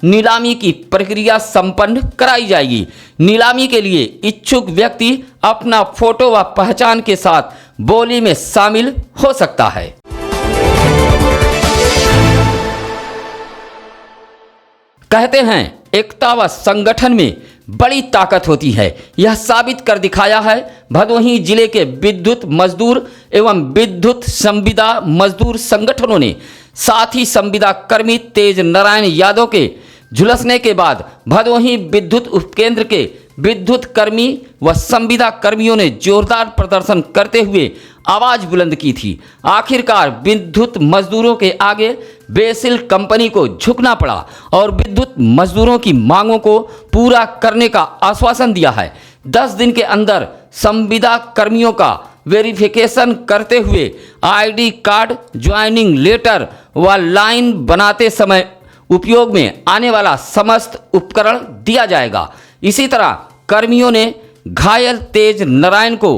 नीलामी की प्रक्रिया संपन्न कराई जाएगी। नीलामी के लिए इच्छुक व्यक्ति अपना फोटो व पहचान के साथ बोली में शामिल हो सकता है। कहते हैं एकता व संगठन में बड़ी ताकत होती है। यह साबित कर दिखाया है भदोही जिले के विद्युत मजदूर एवं विद्युत संविदा मजदूर संगठनों ने। साथ ही संविदा कर्मी तेज नारायण यादव के झुलसने के बाद भदोही विद्युत उपकेंद्र के विद्युत कर्मी व संविदा कर्मियों ने जोरदार प्रदर्शन करते हुए आवाज बुलंद की थी। आखिरकार विद्युत मजदूरों के आगे बेसिल कंपनी को झुकना पड़ा और विद्युत मजदूरों की मांगों को पूरा करने का आश्वासन दिया है। 10 दिन के अंदर संविदा कर्मियों का वेरिफिकेशन करते हुए आईडी कार्ड, ज्वाइनिंग लेटर व लाइन बनाते समय उपयोग में आने वाला समस्त उपकरण दिया जाएगा। इसी तरह कर्मियों ने घायल तेज नारायण को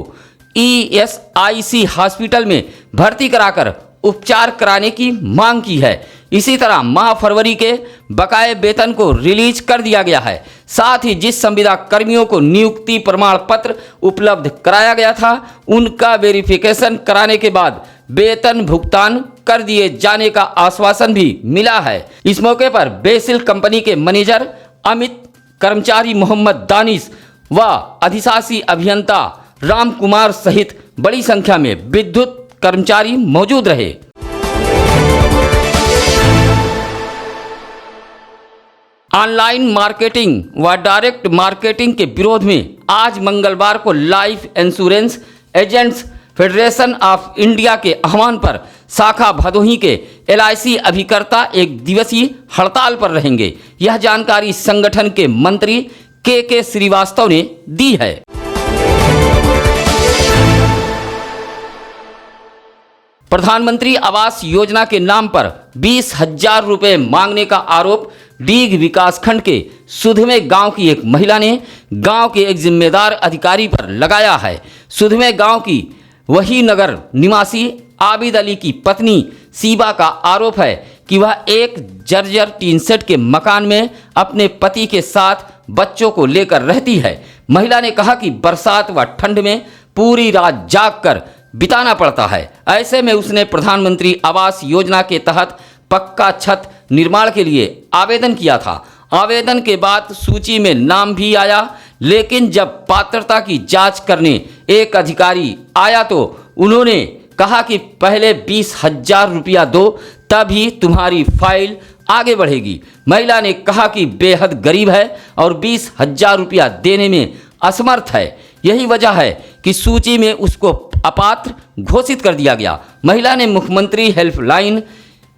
ESIC हॉस्पिटल में भर्ती कराकर उपचार कराने की मांग की है। इसी तरह माह फरवरी के बकाये वेतन को रिलीज कर दिया गया है। साथ ही जिस संविदा कर्मियों को नियुक्ति प्रमाण पत्र उपलब्ध कराया गया था, उनका वेरिफिकेशन कराने के बाद वेतन भुगतान कर दिए जाने का आश्वासन भी मिला है। इस मौके पर बेसिल कंपनी के मैनेजर अमित, कर्मचारी मोहम्मद दानिश व अधिशासी अभियंता राम कुमार सहित बड़ी संख्या में विद्युत कर्मचारी मौजूद रहे। ऑनलाइन मार्केटिंग व डायरेक्ट मार्केटिंग के विरोध में आज मंगलवार को life insurance agents federation of India के आह्वान पर शाखा भदोही के LIC अभिकर्ता एक दिवसीय हड़ताल पर रहेंगे। यह जानकारी संगठन के मंत्री KK श्रीवास्तव ने दी है। प्रधानमंत्री आवास योजना के नाम पर 20,000 रुपये मांगने का आरोप डीग विकासखंड के सुधमे गांव की एक महिला ने गांव के एक जिम्मेदार अधिकारी पर लगाया है। सुधमे गांव की वही नगर निवासी आबिद अली की पत्नी सीबा का आरोप है कि वह एक जर्जर टीन सेट के मकान में अपने पति के साथ बच्चों को लेकर रहती है। महिला ने कहा कि बरसात व ठंड में पूरी रात जागकर बिताना पड़ता है। ऐसे में उसने प्रधानमंत्री आवास योजना के तहत पक्का छत निर्माण के लिए आवेदन किया था। आवेदन के बाद सूची में नाम भी आया, लेकिन जब पात्रता की जांच करने एक अधिकारी आया तो उन्होंने कहा कि पहले 20,000 रुपया दो, तभी तुम्हारी फाइल आगे बढ़ेगी। महिला ने कहा कि बेहद गरीब है और 20,000 रुपया देने में असमर्थ है। यही वजह है कि सूची में उसको अपात्र घोषित कर दिया गया। महिला ने मुख्यमंत्री हेल्पलाइन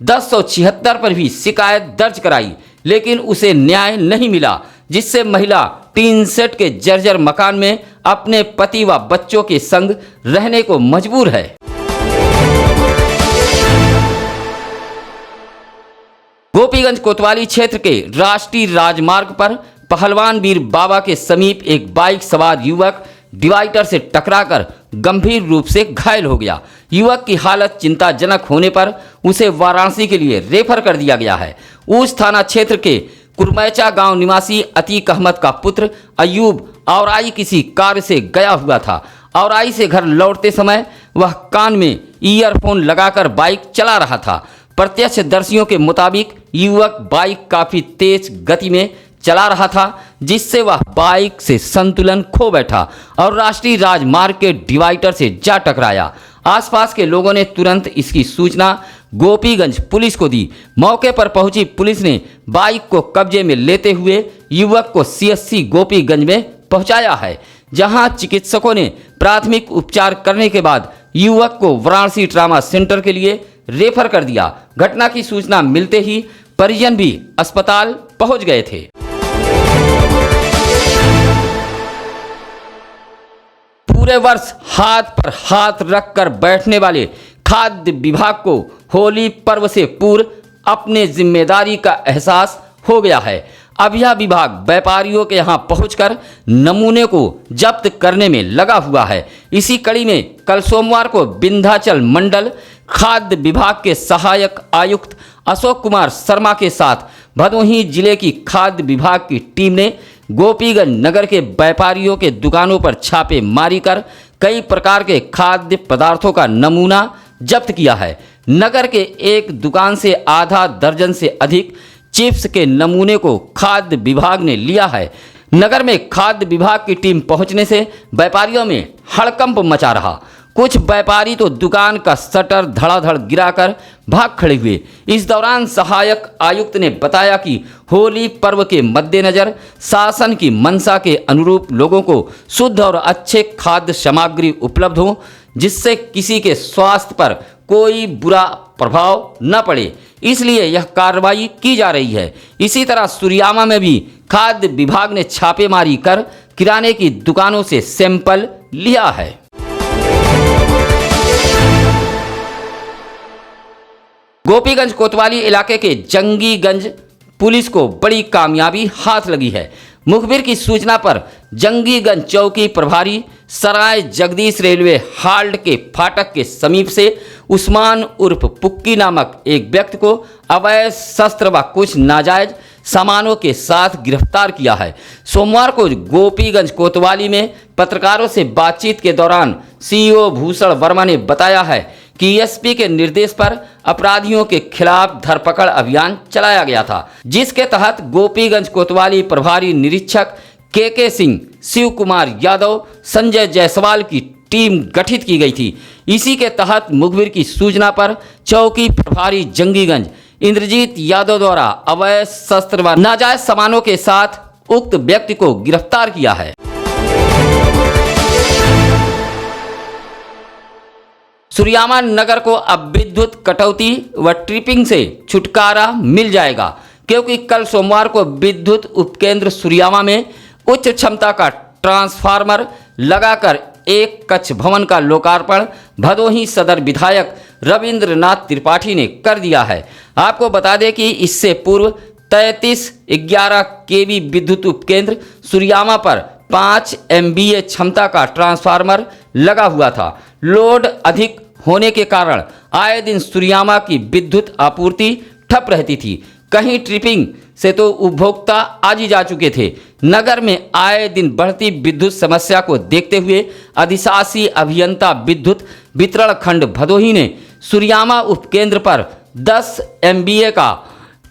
1076 पर भी शिकायत दर्ज कराई, लेकिन उसे न्याय नहीं मिला, जिससे महिला टीन सेट के जर्जर मकान में अपने पति व बच्चों के संग रहने को मजबूर है। गोपीगंज कोतवाली क्षेत्र के राष्ट्रीय राजमार्ग पर पहलवान वीर बाबा के समीप एक बाइक सवार युवक डिवाइडर से टकराकर गंभीर रूप से घायल हो गया। युवक की हालत चिंताजनक होने पर उसे वाराणसी के लिए रेफर कर दिया गया है। ऊंच थाना क्षेत्र के कुरमैचा गांव निवासी अतीक अहमद का पुत्र अयूब औराई किसी कार्य से गया हुआ था। औराई से घर लौटते समय वह कान में ईयरफोन लगाकर बाइक चला रहा था। प्रत्यक्षदर्शियों के मुताबिक युवक बाइक काफी तेज गति में चला रहा था, जिससे वह बाइक से संतुलन खो बैठा और राष्ट्रीय राजमार्ग के डिवाइडर से जा टकराया। आसपास के लोगों ने तुरंत इसकी सूचना गोपीगंज पुलिस को दी। मौके पर पहुंची पुलिस ने बाइक को कब्जे में लेते हुए युवक को CSC गोपीगंज में पहुंचाया है, जहां चिकित्सकों ने प्राथमिक उपचार करने के बाद युवक को वाराणसी ट्रामा सेंटर के लिए रेफर कर दिया। घटना की सूचना मिलते ही परिजन भी अस्पताल पहुंच गए थे। पूरे वर्ष हाथ पर हाथ रखकर बैठने वाले खाद्य विभाग को होली पर्व से पूर्व अपने जिम्मेदारी का एहसास हो गया है। अब यह विभाग व्यापारियों के यहां पहुंचकर नमूने को जब्त करने में लगा हुआ है। इसी कड़ी में कल सोमवार को विंध्याचल मंडल खाद्य विभाग के सहायक आयुक्त अशोक कुमार शर्मा के साथ भदोही जिले की खाद्य विभाग की टीम ने गोपीगंज नगर के व्यापारियों के दुकानों पर छापेमारी कर कई प्रकार के खाद्य पदार्थों का नमूना जब्त किया है। नगर के एक दुकान से आधा दर्जन से अधिक चिप्स के नमूने को खाद्य विभाग ने लिया है। नगर में खाद्य विभाग की टीम पहुंचने से व्यापारियों में हड़कंप मचा रहा। कुछ व्यापारी तो दुकान का शटर धड़ाधड़ गिराकर भाग खड़े हुए। इस दौरान सहायक आयुक्त ने बताया कि होली पर्व के मद्देनजर शासन की मंशा के अनुरूप लोगों को शुद्ध और अच्छे खाद्य सामग्री उपलब्ध हो, जिससे किसी के स्वास्थ्य पर कोई बुरा प्रभाव न पड़े, इसलिए यह कार्रवाई की जा रही है। इसी तरह सुरियामा में भी खाद्य विभाग ने छापेमारी कर किराने की दुकानों से सैंपल लिया है। गोपीगंज कोतवाली इलाके के जंगीगंज पुलिस को बड़ी कामयाबी हाथ लगी है। मुखबिर की सूचना पर जंगीगंज चौकी प्रभारी सराय जगदीश रेलवे हाल्ट के फाटक के समीप से उस्मान उर्फ पुक्की नामक एक व्यक्ति को अवैध शस्त्र व कुछ नाजायज सामानों के साथ गिरफ्तार किया है। सोमवार को गोपीगंज कोतवाली में पत्रकारों से बातचीत के दौरान सीईओ भूषण वर्मा ने बताया है कि एसपी के निर्देश पर अपराधियों के खिलाफ धरपकड़ अभियान चलाया गया था, जिसके तहत गोपीगंज कोतवाली प्रभारी निरीक्षक के सिंह, शिव कुमार यादव, संजय जायसवाल की टीम गठित की गई थी। इसी के तहत मुखबिर की सूचना पर चौकी प्रभारी जंगीगंज इंद्रजीत यादव द्वारा अवैध शस्त्र व नाजायज सामानों के साथ उक्त व्यक्ति को गिरफ्तार किया है। सुरियामा नगर को अब विद्युत कटौती व ट्रिपिंग से छुटकारा मिल जाएगा, क्योंकि कल सोमवार को विद्युत उपकेंद्र सुरियामा में उच्च क्षमता का ट्रांसफार्मर लगाकर एक कक्ष भवन का लोकार्पण भदोही सदर विधायक रविंद्रनाथ त्रिपाठी ने कर दिया है। आपको बता दें कि इससे पूर्व 3311 केवी विद्युत उपकेंद्र सुरियामा पर 5 MVA क्षमता का ट्रांसफार्मर लगा हुआ था। लोड अधिक होने के कारण आए दिन सुरियामा की विद्युत आपूर्ति ठप रहती थी। कहीं ट्रिपिंग से तो उपभोक्ता आज ही जा चुके थे। नगर में आए दिन बढ़ती विद्युत समस्या को देखते हुए अधिशासी अभियंता विद्युत वितरण खंड भदोही ने सुरियामा उपकेंद्र पर 10 MVA का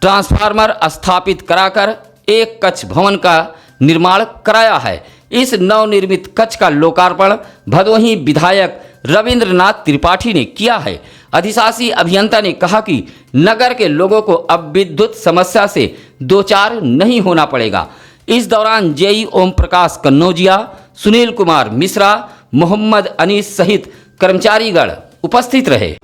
ट्रांसफार्मर स्थापित कराकर एक कक्ष भवन का निर्माण कराया है। इस नवनिर्मित कक्ष का लोकार्पण भदोही विधायक रविंद्रनाथ त्रिपाठी ने किया है। अधिशासी अभियंता ने कहा कि नगर के लोगों को अब विद्युत समस्या से दो चार नहीं होना पड़ेगा। इस दौरान जेई ओम प्रकाश कन्नौजिया, सुनील कुमार मिश्रा, मोहम्मद अनीस सहित कर्मचारीगण उपस्थित रहे।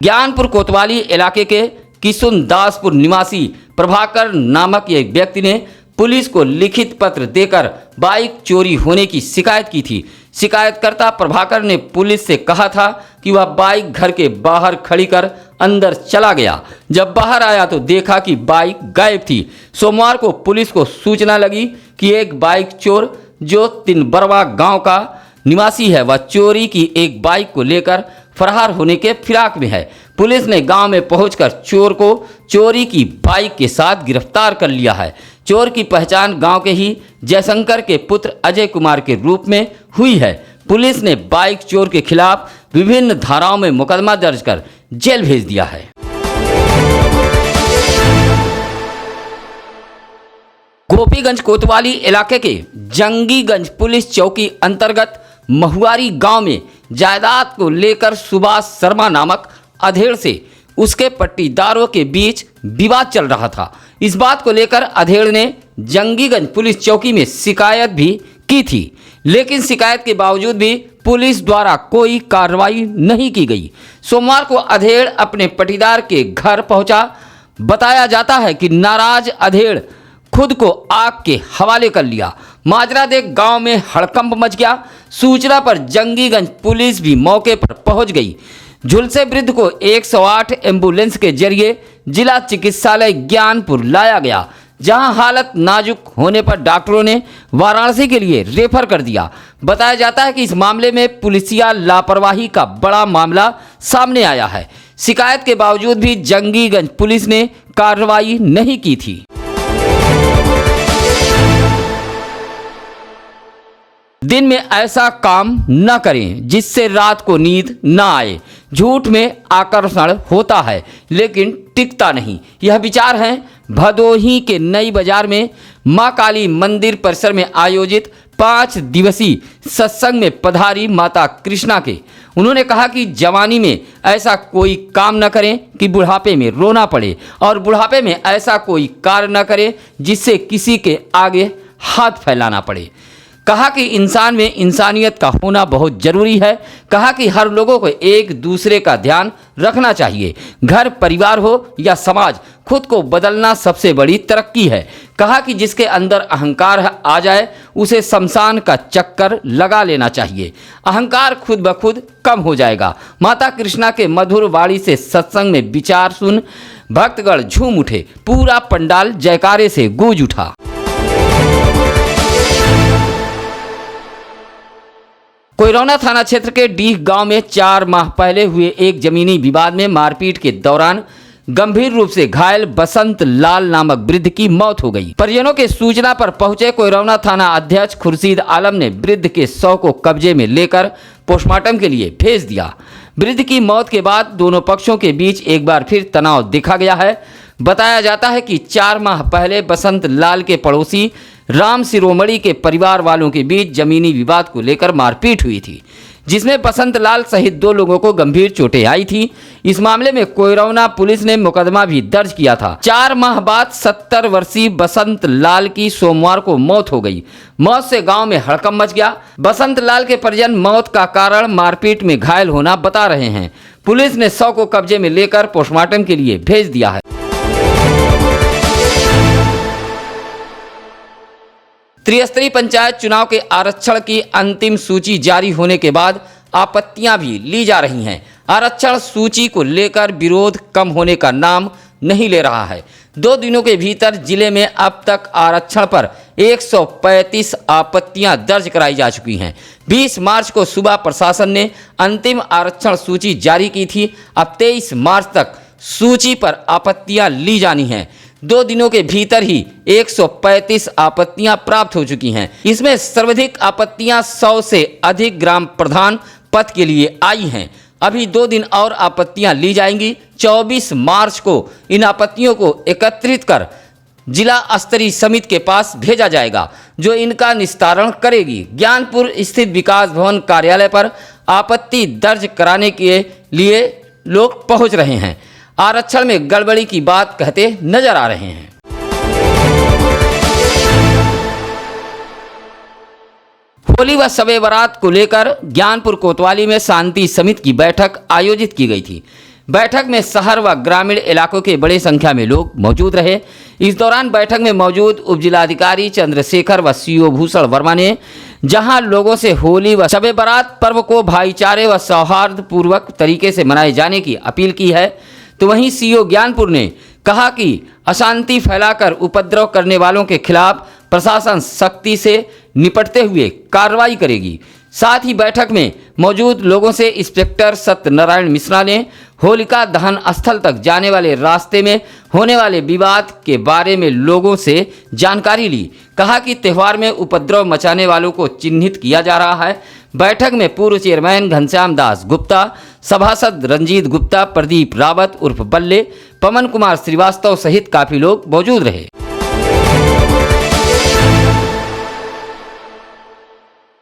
ज्ञानपुर कोतवाली इलाके के किशुनदासपुर निवासी प्रभाकर नामक एक व्यक्ति ने पुलिस को लिखित पत्र देकर बाइक चोरी होने की शिकायत की थी। शिकायतकर्ता प्रभाकर ने पुलिस से कहा था कि वह बाइक घर के बाहर खड़ी कर अंदर चला गया। जब बाहर आया तो देखा कि बाइक गायब थी। सोमवार को पुलिस को सूचना लगी कि एक बाइक चोर जो तिनबरवा गांव का निवासी है, वह चोरी की एक बाइक को लेकर फरार होने के फिराक में है। पुलिस ने गांव में पहुंचकर चोर को चोरी की बाइक के साथ गिरफ्तार कर लिया है। चोर की पहचान गांव के ही जयशंकर के पुत्र अजय कुमार के रूप में हुई है। पुलिस ने बाइक चोर के खिलाफ विभिन्न धाराओं में मुकदमा दर्ज कर जेल भेज दिया है। गोपीगंज कोतवाली इलाके के जंगीगंज पुलिस चौकी अंतर्गत महुआरी गांव में जायदाद को लेकर सुभाष शर्मा नामक अधेड़ से उसके पट्टीदारों के बीच विवाद चल रहा था। इस बात को लेकर अधेड़ ने जंगीगंज पुलिस चौकी में शिकायत भी की थी, लेकिन शिकायत के बावजूद भी पुलिस द्वारा कोई कार्रवाई नहीं की गई। सोमवार को अधेड़ अपने पट्टीदार के घर पहुंचा। बताया जाता है कि नाराज अधेड़ खुद को आग के हवाले कर लिया। माजरा देख गांव में हड़कंप मच गया। सूचना पर जंगीगंज पुलिस भी मौके पर पहुंच गई। झुलसे वृद्ध को 108 एम्बुलेंस के जरिए जिला चिकित्सालय ज्ञानपुर लाया गया, जहां हालत नाजुक होने पर डॉक्टरों ने वाराणसी के लिए रेफर कर दिया। बताया जाता है कि इस मामले में पुलिसिया लापरवाही का बड़ा मामला सामने आया है। शिकायत के बावजूद भी जंगीगंज पुलिस ने कार्रवाई नहीं की थी। दिन में ऐसा काम न करें जिससे रात को नींद न आए। झूठ में आकर्षण होता है लेकिन टिकता नहीं। यह विचार है भदोही के नई बाजार में मां काली मंदिर परिसर में आयोजित 5 दिवसीय सत्संग में पधारी माता कृष्णा के। उन्होंने कहा कि जवानी में ऐसा कोई काम न करें कि बुढ़ापे में रोना पड़े और बुढ़ापे में ऐसा कोई कार्य न करें जिससे किसी के आगे हाथ फैलाना पड़े। कहा कि इंसान में इंसानियत का होना बहुत जरूरी है। कहा कि हर लोगों को एक दूसरे का ध्यान रखना चाहिए। घर परिवार हो या समाज, खुद को बदलना सबसे बड़ी तरक्की है। कहा कि जिसके अंदर अहंकार आ जाए उसे शमशान का चक्कर लगा लेना चाहिए। अहंकार खुद ब खुद कम हो जाएगा। माता कृष्णा के मधुर वाणी से सत्संग में विचार सुन भक्तगण झूम उठे। पूरा पंडाल जयकारे से गूंज उठा। कोइरौना थाना क्षेत्र के डीह गांव में 4 माह पहले हुए एक जमीनी विवाद में मारपीट के दौरान गंभीर रूप से घायल बसंत लाल नामक वृद्ध की मौत हो गई। परिजनों के सूचना पर पहुंचे कोइरौना थाना अध्यक्ष खुर्शीद आलम ने वृद्ध के शव को कब्जे में लेकर पोस्टमार्टम के लिए भेज दिया। वृद्ध की मौत के बाद दोनों पक्षों के बीच एक बार फिर तनाव देखा गया है। बताया जाता है कि 4 माह पहले बसंत लाल के पड़ोसी राम शिरोमणि के परिवार वालों के बीच जमीनी विवाद को लेकर मारपीट हुई थी, जिसमें बसंत लाल सहित 2 लोगों को गंभीर चोटें आई थी। इस मामले में कोइरौना पुलिस ने मुकदमा भी दर्ज किया था। 4 माह बाद 70 वर्षीय बसंत लाल की सोमवार को मौत हो गई। मौत से गांव में हड़कंप मच गया। बसंत लाल के परिजन मौत का कारण मारपीट में घायल होना बता रहे हैं। पुलिस ने शव को कब्जे में लेकर पोस्टमार्टम के लिए भेज दिया है। त्रिस्तरीय पंचायत चुनाव के आरक्षण की अंतिम सूची जारी होने के बाद आपत्तियां भी ली जा रही हैं। आरक्षण सूची को लेकर विरोध कम होने का नाम नहीं ले रहा है। 2 दिनों के भीतर जिले में अब तक आरक्षण पर 135 आपत्तियां दर्ज कराई जा चुकी हैं। 20 मार्च को सुबह प्रशासन ने अंतिम आरक्षण सूची जारी की थी। अब 23 मार्च तक सूची पर आपत्तियां ली जानी हैं। 2 दिनों के भीतर ही 135 आपत्तियां प्राप्त हो चुकी हैं। इसमें सर्वाधिक आपत्तियां 100 से अधिक ग्राम प्रधान पद के लिए आई हैं। अभी 2 दिन और आपत्तियां ली जाएंगी। 24 मार्च को इन आपत्तियों को एकत्रित कर जिला स्तरीय समिति के पास भेजा जाएगा, जो इनका निस्तारण करेगी। ज्ञानपुर स्थित विकास भवन कार्यालय पर आपत्ति दर्ज कराने के लिए लोग पहुंच रहे हैं। आरक्षण में गड़बड़ी की बात कहते नजर आ रहे हैं। होली व शबे बारात को लेकर ज्ञानपुर कोतवाली में शांति समिति की बैठक आयोजित की गई थी। बैठक में शहर व ग्रामीण इलाकों के बड़ी संख्या में लोग मौजूद रहे। इस दौरान बैठक में मौजूद उपजिलाधिकारी चंद्रशेखर व सीओ भूषण वर्मा ने जहां लोगों से होली व शबे बारात पर्व को भाईचारे व सौहार्दपूर्वक तरीके से मनाए जाने की अपील की है, तो वहीं सीओ ज्ञानपुर ने कहा कि अशांति फैलाकर उपद्रव करने वालों के खिलाफ प्रशासन सख्ती से निपटते हुए कार्रवाई करेगी। साथ ही बैठक में मौजूद लोगों से इंस्पेक्टर सत्यनारायण मिश्रा ने होलिका दहन स्थल तक जाने वाले रास्ते में होने वाले विवाद के बारे में लोगों से जानकारी ली। कहा कि त्यौहार में उपद्रव मचाने वालों को चिन्हित किया जा रहा है। बैठक में पूर्व चेयरमैन घनश्याम दास गुप्ता, सभासद रंजीत गुप्ता, प्रदीप रावत उर्फ बल्ले, पवन कुमार श्रीवास्तव सहित काफी लोग मौजूद रहे।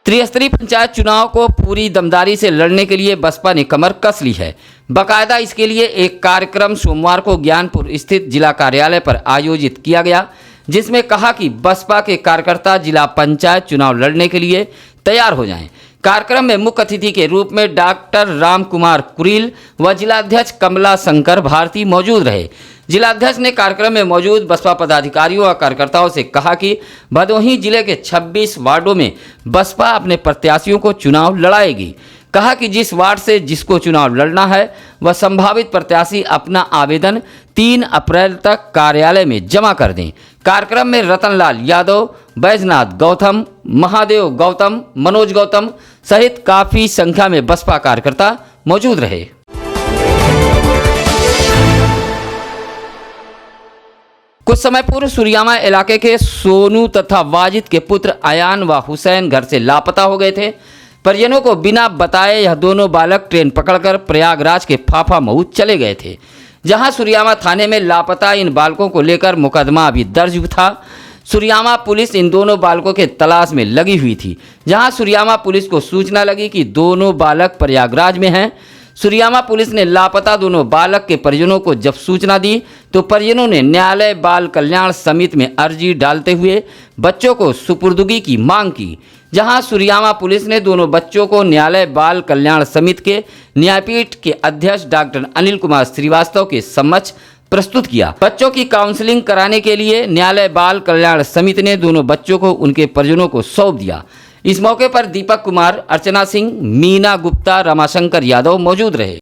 त्रिस्तरीय पंचायत चुनाव को पूरी दमदारी से लड़ने के लिए बसपा ने कमर कस ली है। बाकायदा इसके लिए एक कार्यक्रम सोमवार को ज्ञानपुर स्थित जिला कार्यालय पर आयोजित किया गया, जिसमें कहा कि बसपा के कार्यकर्ता जिला पंचायत चुनाव लड़ने के लिए तैयार हो जाएं। कार्यक्रम में मुख्य अतिथि के रूप में डॉक्टर राम कुमार कुरील व जिलाध्यक्ष कमला शंकर भारती मौजूद रहे। जिलाध्यक्ष ने कार्यक्रम में मौजूद बसपा पदाधिकारियों और कार्यकर्ताओं से कहा कि भदोही जिले के 26 वार्डों में बसपा अपने प्रत्याशियों को चुनाव लड़ाएगी। कहा कि जिस वार्ड से जिसको चुनाव लड़ना है वह संभावित प्रत्याशी अपना आवेदन 3 अप्रैल तक कार्यालय में जमा कर दें। कार्यक्रम में रतनलाल यादव, बैजनाथ गौतम, महादेव गौतम, मनोज गौतम सहित काफ़ी संख्या में बसपा कार्यकर्ता मौजूद रहे। कुछ समय पूर्व सुरियामा इलाके के सोनू तथा वाजिद के पुत्र अयान व हुसैन घर से लापता हो गए थे। परिजनों को बिना बताए यह दोनों बालक ट्रेन पकड़कर प्रयागराज के फाफा मऊ चले गए थे, जहां सुरियामा थाने में लापता इन बालकों को लेकर मुकदमा अभी दर्ज था। सुरियामा पुलिस इन दोनों बालकों के तलाश में लगी हुई थी, जहां सुरियामा पुलिस को सूचना लगी कि दोनों बालक प्रयागराज में हैं। सुरियामा पुलिस ने लापता दोनों बालक के परिजनों को जब सूचना दी तो परिजनों ने न्यायालय बाल कल्याण समिति में अर्जी डालते हुए बच्चों को सुपुर्दगी की मांग की, जहां सुरियामा पुलिस ने दोनों बच्चों को न्यायालय बाल कल्याण समिति के न्यायपीठ के अध्यक्ष डॉक्टर अनिल कुमार श्रीवास्तव के समक्ष प्रस्तुत किया। बच्चों की काउंसलिंग कराने के लिए न्यायालय बाल कल्याण समिति ने दोनों बच्चों को उनके परिजनों को सौंप दिया। इस मौके पर दीपक कुमार, अर्चना सिंह, मीना गुप्ता, रमाशंकर यादव मौजूद रहे।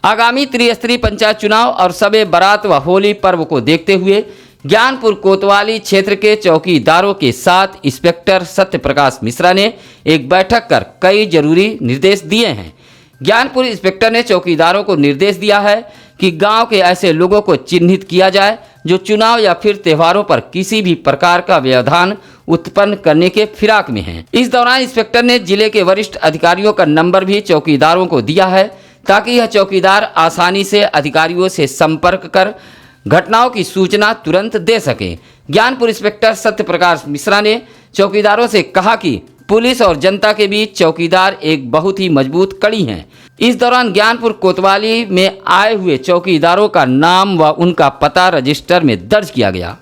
आगामी त्रिस्तरीय पंचायत चुनाव और शबे बारात व होली पर्व को देखते हुए ज्ञानपुर कोतवाली क्षेत्र के चौकीदारों के साथ इंस्पेक्टर सत्य प्रकाश मिश्रा ने एक बैठक कर कई जरूरी निर्देश दिए हैं। ज्ञानपुर इंस्पेक्टर ने चौकीदारों को निर्देश दिया है कि गांव के ऐसे लोगों को चिन्हित किया जाए जो चुनाव या फिर त्योहारों पर किसी भी प्रकार का व्यवधान उत्पन्न करने के फिराक में हैं। इस दौरान इंस्पेक्टर ने जिले के वरिष्ठ अधिकारियों का नंबर भी चौकीदारों को दिया है, ताकि यह चौकीदार आसानी से अधिकारियों से संपर्क कर घटनाओं की सूचना तुरंत दे सकें। ज्ञानपुर इंस्पेक्टर सत्य प्रकाश मिश्रा ने चौकीदारों से कहा कि पुलिस और जनता के बीच चौकीदार एक बहुत ही मजबूत कड़ी हैं। इस दौरान ज्ञानपुर कोतवाली में आए हुए चौकीदारों का नाम व उनका पता रजिस्टर में दर्ज किया गया।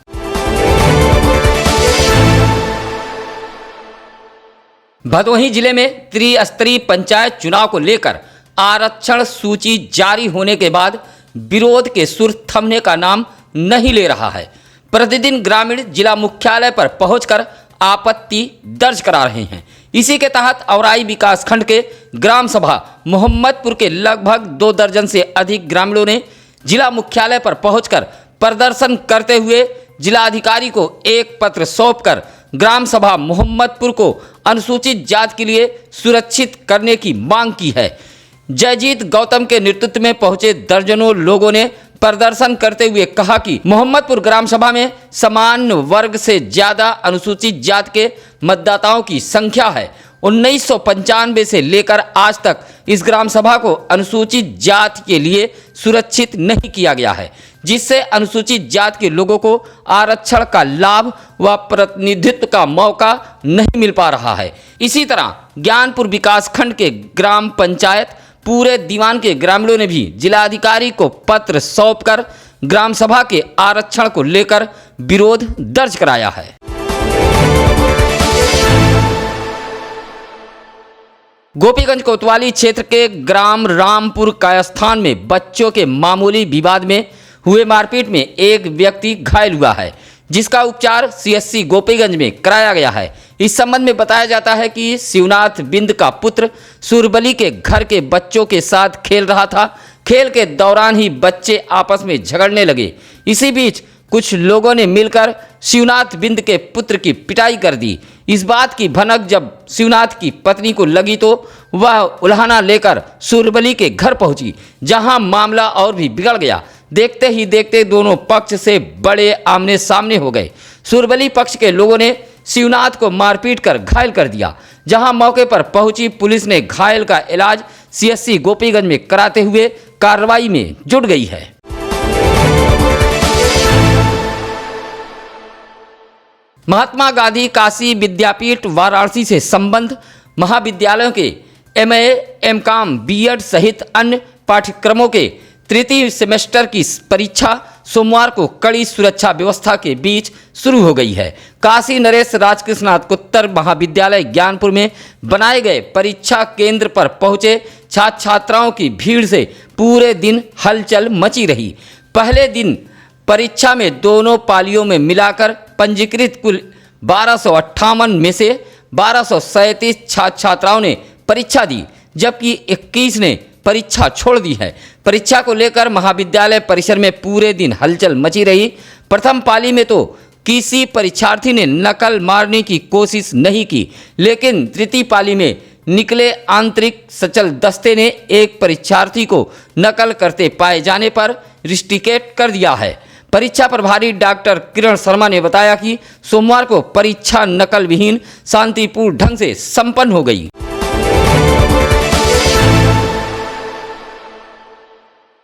भदोही जिले में त्रिस्तरीय पंचायत चुनाव को लेकर आरक्षण सूची जारी होने के बाद विरोध के सुर थमने का नाम नहीं ले रहा है। प्रतिदिन ग्रामीण जिला मुख्यालय पर पहुंचकर आपत्ति दर्ज करा रहे हैं। इसी के तहत औराई विकास खंड के ग्राम सभा मोहम्मदपुर के लगभग 2 दर्जन से अधिक ग्रामीणों ने जिला मुख्यालय पर पहुंचकर प्रदर्शन करते हुए जिलाधिकारी को एक पत्र सौंपकर ग्राम सभा मोहम्मदपुर को अनुसूचित जाति के लिए सुरक्षित करने की मांग की है। जयजीत गौतम के नेतृत्व में पहुंचे दर्जनों लोगों ने प्रदर्शन करते हुए कहा कि मोहम्मदपुर ग्राम सभा में समान वर्ग से ज्यादा अनुसूचित जाति के मतदाताओं की संख्या है। 1995 से लेकर आज तक इस ग्राम सभा को अनुसूचित जाति के लिए सुरक्षित नहीं किया गया है, जिससे अनुसूचित जाति के लोगों को आरक्षण का लाभ व प्रतिनिधित्व का मौका नहीं मिल पा रहा है। इसी तरह ज्ञानपुर विकास खंड के ग्राम पंचायत पूरे दीवान के ग्रामीणों ने भी जिलाधिकारी को पत्र सौंपकर ग्राम सभा के आरक्षण को लेकर विरोध दर्ज कराया है। गोपीगंज कोतवाली क्षेत्र के ग्राम रामपुर कायस्थान में बच्चों के मामूली विवाद में हुए मारपीट में एक व्यक्ति घायल हुआ है, जिसका उपचार सीएससी गोपीगंज में कराया गया है। इस संबंध में बताया जाता है कि शिवनाथ बिंद का पुत्र सूरबली के घर के बच्चों के साथ खेल रहा था। खेल के दौरान ही बच्चे आपस में झगड़ने लगे। इसी बीच कुछ लोगों ने मिलकर शिवनाथ बिंद के पुत्र की पिटाई कर दी। इस बात की भनक जब शिवनाथ की पत्नी को लगी तो वह उल्हाना लेकर सूरबली के घर पहुंची, जहां मामला और भी बिगड़ गया। देखते ही देखते दोनों पक्ष से बड़े आमने सामने हो गए। सूरबली पक्ष के लोगों ने शिवनाथ को मारपीट कर घायल कर दिया, जहां मौके पर पहुंची पुलिस ने घायल का इलाज सीएससी गोपीगंज में कराते हुए कार्रवाई में जुट गई है। महात्मा गांधी काशी विद्यापीठ वाराणसी से संबद्ध महाविद्यालयों के MA, MCom, BEd सहित अन्य पाठ्यक्रमों के तृतीय सेमेस्टर की परीक्षा सोमवार को कड़ी सुरक्षा व्यवस्था के बीच शुरू हो गई है। काशी नरेश राजकृष्णात्तर महाविद्यालय ज्ञानपुर में बनाए गए परीक्षा केंद्र पर पहुंचे छात्र छात्राओं की भीड़ से पूरे दिन हलचल मची रही। पहले दिन परीक्षा में दोनों पालियों में मिलाकर पंजीकृत कुल 1258 में से 1237 छात्र छात्राओं ने परीक्षा दी, जबकि 21 ने परीक्षा छोड़ दी है। परीक्षा को लेकर महाविद्यालय परिसर में पूरे दिन हलचल मची रही। प्रथम पाली में तो किसी परीक्षार्थी ने नकल मारने की कोशिश नहीं की, लेकिन तृतीय पाली में निकले आंतरिक सचल दस्ते ने एक परीक्षार्थी को नकल करते पाए जाने पर रिस्ट्रिकेट कर दिया है। परीक्षा प्रभारी डॉक्टर किरण शर्मा ने बताया कि सोमवार को परीक्षा नकल विहीन शांतिपूर्ण ढंग से संपन्न हो गई।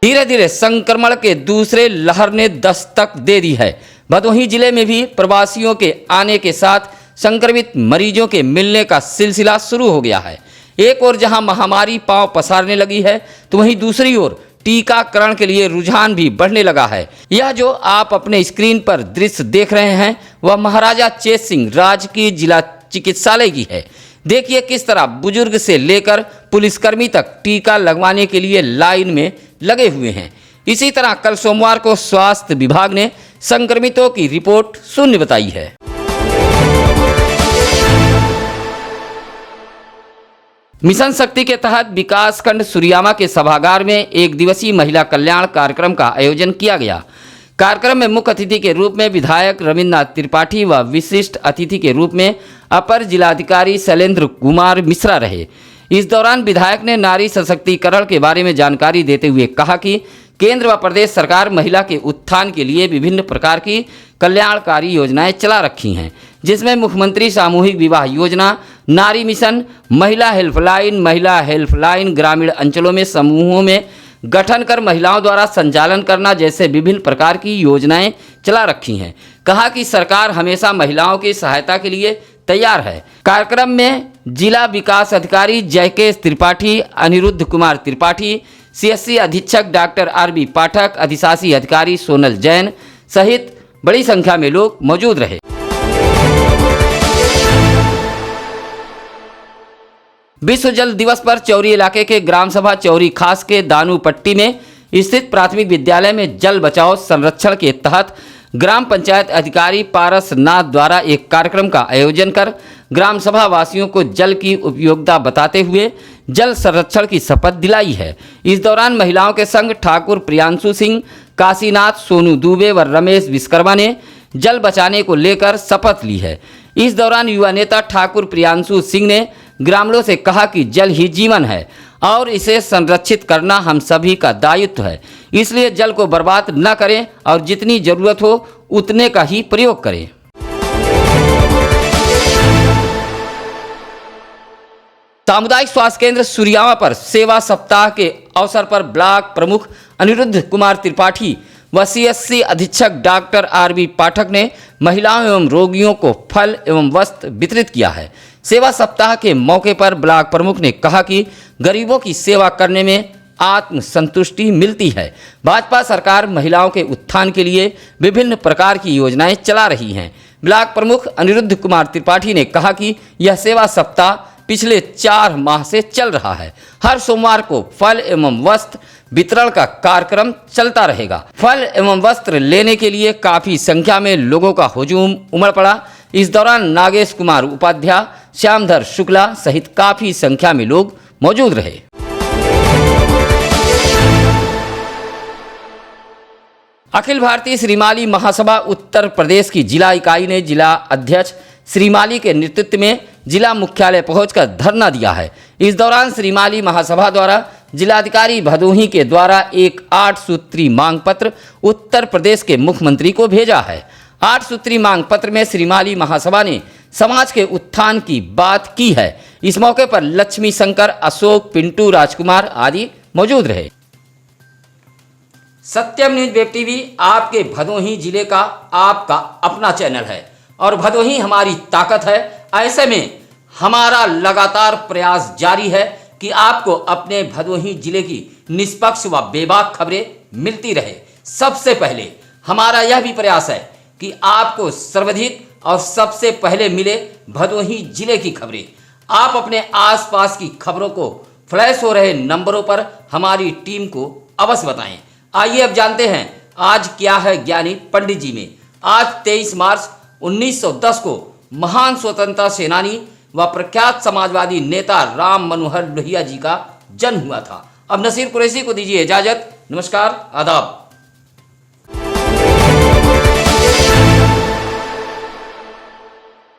धीरे धीरे संक्रमण के दूसरे लहर ने दस्तक दे दी है। भदोही जिले में भी प्रवासियों के आने के साथ संक्रमित मरीजों के मिलने का सिलसिला शुरू हो गया है। एक ओर जहां महामारी पांव पसारने लगी है, तो वहीं दूसरी ओर टीकाकरण के लिए रुझान भी बढ़ने लगा है। यह जो आप अपने स्क्रीन पर दृश्य देख रहे हैं, वह महाराजा चेत सिंह राजकीय जिला चिकित्सालय की है। देखिए किस तरह बुजुर्ग से लेकर पुलिसकर्मी तक टीका लगवाने के लिए लाइन में लगे हुए हैं। इसी तरह कल सोमवार को स्वास्थ्य विभाग ने संक्रमितों की रिपोर्ट शून्य बताई है। मिशन शक्ति के तहत विकासखंड सूर्यामा के सभागार में एक दिवसीय महिला कल्याण कार्यक्रम का आयोजन किया गया। कार्यक्रम में मुख्य अतिथि के रूप में विधायक रविन्द्रनाथ त्रिपाठी व विशिष्ट अतिथि के रूप में अपर जिलाधिकारी शैलेंद्र कुमार मिश्रा रहे। इस दौरान विधायक ने नारी सशक्तिकरण के बारे में जानकारी देते हुए कहा कि केंद्र व प्रदेश सरकार महिला के उत्थान के लिए विभिन्न प्रकार की कल्याणकारी योजनाएं चला रखी हैं, जिसमें मुख्यमंत्री सामूहिक विवाह योजना, नारी मिशन, महिला हेल्पलाइन ग्रामीण अंचलों में समूहों में गठन कर महिलाओं द्वारा संचालन करना जैसे विभिन्न प्रकार की योजनाएं चला रखी हैं। कहा कि सरकार हमेशा महिलाओं की सहायता के लिए तैयार है। कार्यक्रम में जिला विकास अधिकारी जयकेश त्रिपाठी, अनिरुद्ध कुमार त्रिपाठी, सीएससी अधीक्षक डॉक्टर आरबी पाठक, अधिशासी अधिकारी सोनल जैन सहित बड़ी संख्या में लोग मौजूद रहे। विश्व जल दिवस पर चौरी इलाके के ग्राम सभा चौरी खास के दानूपट्टी में स्थित प्राथमिक विद्यालय में जल बचाओ संरक्षण के तहत ग्राम पंचायत अधिकारी पारस नाथ द्वारा एक कार्यक्रम का आयोजन कर ग्राम सभा वासियों को जल की उपयोगिता बताते हुए जल संरक्षण की शपथ दिलाई है। इस दौरान महिलाओं के संग ठाकुर प्रियांशु सिंह, काशीनाथ, सोनू दुबे व रमेश विश्वकर्मा ने जल बचाने को लेकर शपथ ली है। इस दौरान युवा नेता ठाकुर प्रियांशु सिंह ने ग्रामीणों से कहा कि जल ही जीवन है और इसे संरक्षित करना हम सभी का दायित्व है, इसलिए जल को बर्बाद न करें और जितनी जरूरत हो उतने का ही प्रयोग करें। सामुदायिक स्वास्थ्य केंद्र सूर्यामा पर सेवा सप्ताह के अवसर पर ब्लॉक प्रमुख अनिरुद्ध कुमार त्रिपाठी व सीएससी अधीक्षक डॉक्टर आरबी पाठक ने महिलाओं एवं रोगियों को फल एवं वस्त्र वितरित किया है। सेवा सप्ताह के मौके पर ब्लॉक प्रमुख ने कहा कि गरीबों की सेवा करने में आत्म संतुष्टि मिलती है। भाजपा सरकार महिलाओं के उत्थान के लिए विभिन्न प्रकार की योजनाएं चला रही हैं। ब्लॉक प्रमुख अनिरुद्ध कुमार त्रिपाठी ने कहा कि यह सेवा सप्ताह पिछले 4 माह से चल रहा है। हर सोमवार को फल एवं वस्त्र वितरण का कार्यक्रम चलता रहेगा। फल एवं वस्त्र लेने के लिए काफी संख्या में लोगों का हुजूम उमड़ पड़ा। इस दौरान नागेश कुमार उपाध्याय, श्यामधर शुक्ला सहित काफी संख्या में लोग मौजूद रहे। अखिल भारतीय श्रीमाली महासभा उत्तर प्रदेश की जिला इकाई ने जिला अध्यक्ष श्रीमाली के नेतृत्व में जिला मुख्यालय पहुंचकर धरना दिया है। इस दौरान श्रीमाली महासभा द्वारा जिलाधिकारी भदोही के द्वारा एक 8 सूत्री मांग पत्र उत्तर प्रदेश के मुख्यमंत्री को भेजा है। 8 सूत्री मांग पत्र में श्रीमाली महासभा ने समाज के उत्थान की बात की है। इस मौके पर लक्ष्मी शंकर, अशोक, पिंटू, राजकुमार आदि मौजूद रहे। सत्यम न्यूज वेब टीवी आपके भदोही जिले का आपका अपना चैनल है और भदोही हमारी ताकत है। ऐसे में हमारा लगातार प्रयास जारी है कि आपको अपने भदोही जिले की निष्पक्ष व बेबाक खबरें मिलती रहे। सबसे पहले हमारा यह भी प्रयास है कि आपको सर्वाधिक और सबसे पहले मिले भदोही जिले की खबरें। आप अपने आसपास की खबरों को फ्लैश हो रहे नंबरों पर हमारी टीम को अवश्य बताएं। आइए अब जानते हैं आज क्या है ज्ञानी पंडित जी में। आज 23 मार्च 1910 को महान स्वतंत्रता सेनानी व प्रख्यात समाजवादी नेता राम मनोहर लोहिया जी का जन्म हुआ था। अब नसीर कुरैशी को दीजिए इजाजत। नमस्कार, आदाब।